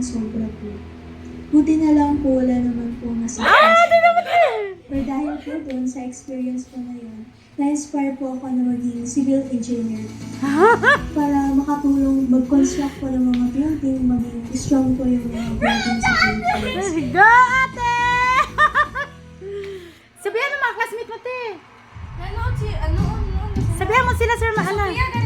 sobra po. Buti na lang po, wala naman po nasakit. Di naman eh! Pero dahil po doon sa experience ko na yun, na-inspire po ako na maging civil engineer para makatulong mag-construct po ng mga building, maging strong po yung mga building sa Philippines. Go, ate! Sabihan mo mga classmate mo, te. Nanood si, ano. Sabihan mo sila, sir, maana. Kaya